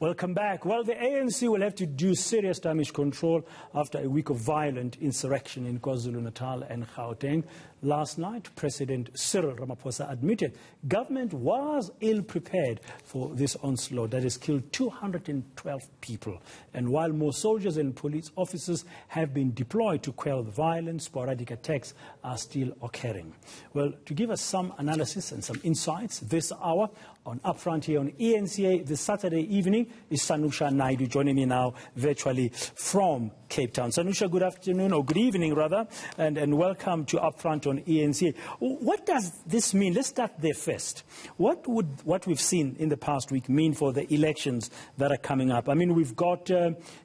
Welcome back. Well, the ANC will have to do serious damage control after a week of violent insurrection in KwaZulu-Natal and Gauteng. Last night, President Cyril Ramaphosa admitted government was ill-prepared for this onslaught that has killed 212 people. And while more soldiers and police officers have been deployed to quell the violence, sporadic attacks are still occurring. Well, to give us some analysis and some insights this hour on Upfront here on ENCA this Saturday evening is Sanusha Naidu, joining me now virtually from Cape Town. Sanusha, good afternoon, or good evening rather, and welcome to Upfront on ENCA. What does this mean? Let's start there first. What would what we've seen in the past week mean for the elections that are coming up? I mean, we've got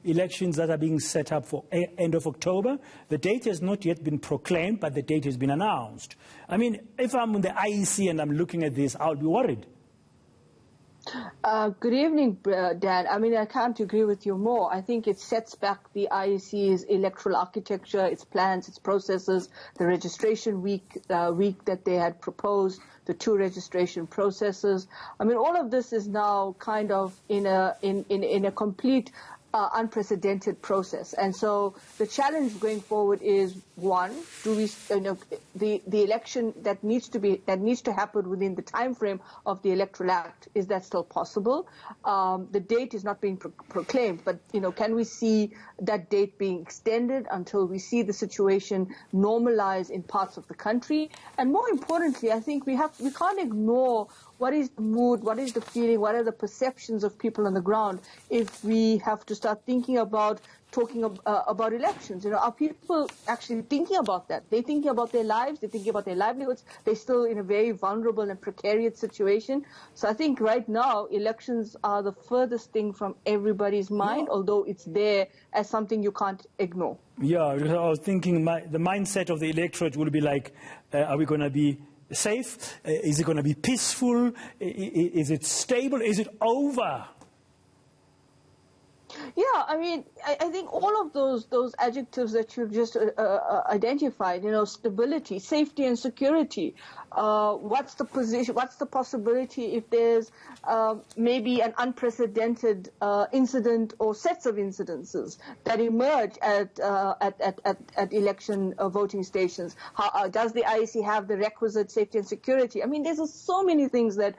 elections that are being set up for end of October. The date has not yet been proclaimed, but the date has been announced. I mean, if I'm in the IEC and I'm looking at this, I'll be worried. Good evening, Dan. I mean, I can't agree with you more. I think it sets back the IEC's electoral architecture, its plans, its processes, the registration week that they had proposed, the two registration processes. I mean, all of this is now kind of in a complete unprecedented process. And so the challenge going forward is, one, do we, the election that needs to happen within the time frame of the Electoral Act, is that still possible? The date is not being proclaimed, but can we see that date being extended until we see the situation normalize in parts of the country? And more importantly, I think we can't ignore what is the mood, what is the feeling, what are the perceptions of people on the ground if we have to start thinking about talking about elections. Are people actually thinking about that? They're thinking about their lives, they're thinking about their livelihoods, they're still in a very vulnerable and precarious situation. So I think right now elections are the furthest thing from everybody's mind, although it's there as something you can't ignore. Yeah, I was thinking the mindset of the electorate will be like, are we going to be safe? Is it going to be peaceful? Is it stable? Is it over? Yeah, I mean, I think all of those adjectives that you've just identified, stability, safety and security, what's the position, what's the possibility if there's maybe an unprecedented incident or sets of incidences that emerge at election voting stations? How does the IEC have the requisite safety and security? I mean, there's so many things that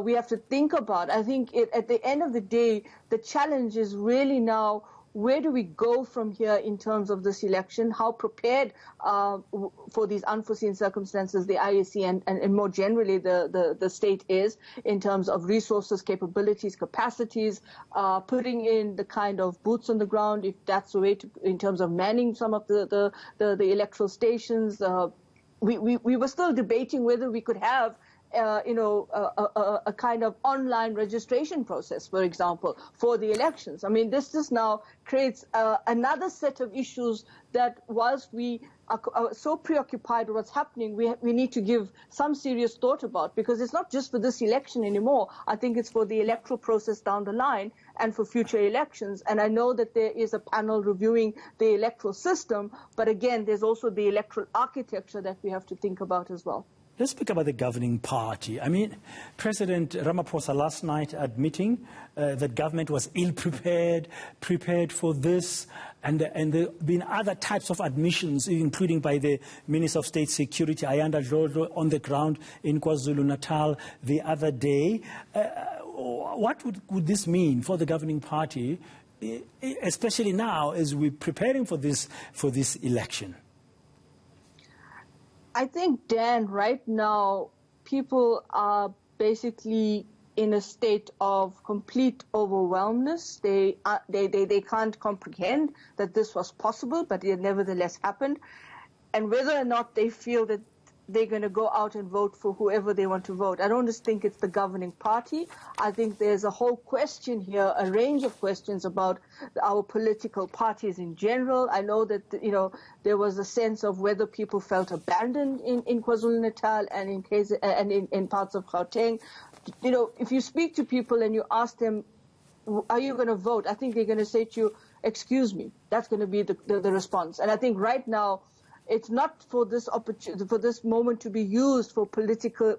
we have to think about. I think at the end of the day, the challenge is really now, where do we go from here in terms of this election? How prepared for these unforeseen circumstances the IEC and more generally the state is in terms of resources, capabilities, capacities, putting in the kind of boots on the ground, if that's the way to, in terms of manning some of the electoral stations. We were still debating whether we could have a kind of online registration process, for example, for the elections. I mean, this just now creates another set of issues that, whilst we are so preoccupied with what's happening, we need to give some serious thought about, because it's not just for this election anymore. I think it's for the electoral process down the line and for future elections. And I know that there is a panel reviewing the electoral system, but again, there's also the electoral architecture that we have to think about as well. Let's speak about the governing party. I mean, President Ramaphosa last night admitting that government was ill-prepared, prepared for this, and there have been other types of admissions, including by the Minister of State Security, Ayanda Dlodlo, on the ground in KwaZulu-Natal the other day. What would this mean for the governing party, especially now as we're preparing for this election? I think, Dan, right now, people are basically in a state of complete overwhelmness. They can't comprehend that this was possible, but it nevertheless happened. And whether or not they feel that they're going to go out and vote for whoever they want to vote, I don't just think it's the governing party. I think there's a whole question here, a range of questions about our political parties in general. I know that, there was a sense of whether people felt abandoned in KwaZulu-Natal and in parts of Gauteng. If you speak to people and you ask them, are you going to vote? I think they're going to say to you, excuse me. That's going to be the response. And I think right now, It's not for this moment to be used for political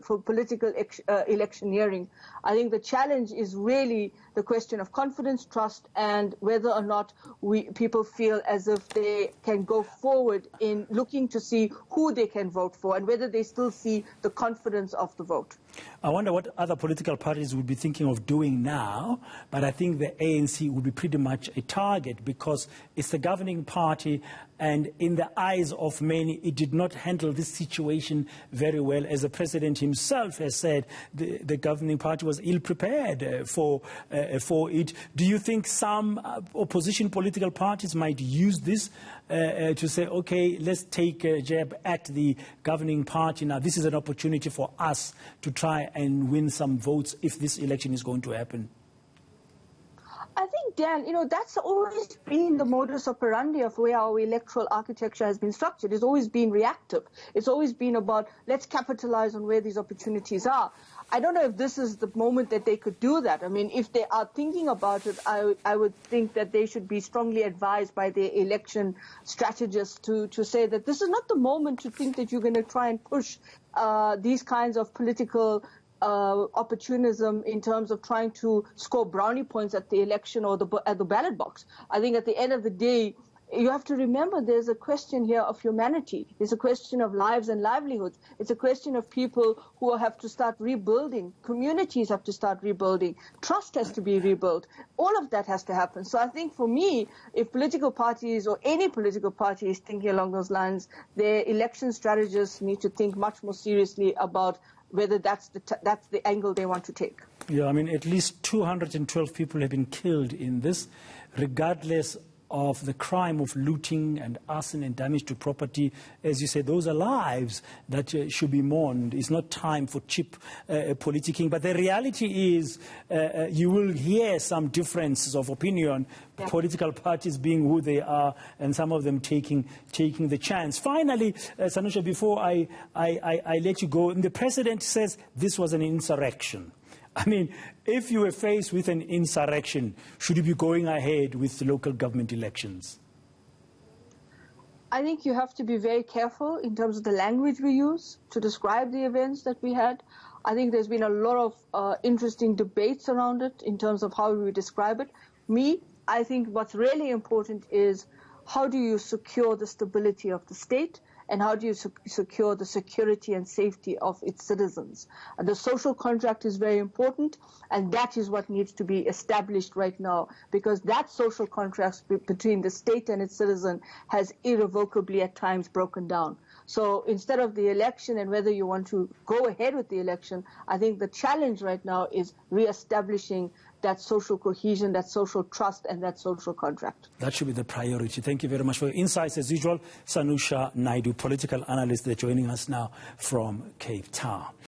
electioneering. I think the challenge is really the question of confidence, trust, and whether or not people feel as if they can go forward in looking to see who they can vote for and whether they still see the confidence of the vote. I wonder what other political parties would be thinking of doing now, but I think the ANC would be pretty much a target because it's the governing party, and in the eyes of many, it did not handle this situation very well. As the president himself has said, the governing party was ill-prepared for it. Do you think some opposition political parties might use this to say, okay, let's take a jab at the governing party now? This is an opportunity for us to try and win some votes if this election is going to happen. I think, Dan, that's always been the modus operandi of where our electoral architecture has been structured. It's always been reactive. It's always been about, let's capitalize on where these opportunities are. I don't know if this is the moment that they could do that. I mean, if they are thinking about it, I would think that they should be strongly advised by their election strategists to say that this is not the moment to think that you're going to try and push these kinds of political opportunism in terms of trying to score brownie points at the election or at the ballot box. I think at the end of the day, you have to remember there's a question here of humanity. There's a question of lives and livelihoods. It's a question of people who have to start rebuilding. Communities have to start rebuilding. Trust has to be rebuilt. All of that has to happen. So I think for me, if political parties or any political party is thinking along those lines, their election strategists need to think much more seriously about whether that's the angle they want to take. Yeah, I mean, at least 212 people have been killed in this, regardless of the crime of looting and arson and damage to property. As you said, those are lives that should be mourned. It's not time for cheap politicking. But the reality is you will hear some differences of opinion, political parties being who they are, and some of them taking the chance. Finally, Sanusha, before I let you go, the president says this was an insurrection. I mean, if you were faced with an insurrection, should you be going ahead with the local government elections? I think you have to be very careful in terms of the language we use to describe the events that we had. I think there's been a lot of interesting debates around it in terms of how we describe it. I think what's really important is how do you secure the stability of the state, and how do you secure the security and safety of its citizens? The social contract is very important, and that is what needs to be established right now, because that social contract between the state and its citizen has irrevocably at times broken down. So instead of the election and whether you want to go ahead with the election, I think the challenge right now is reestablishing that social cohesion, that social trust, and that social contract. That should be the priority. Thank you very much for your insights. As usual, Sanusha Naidu, political analyst, joining us now from Cape Town.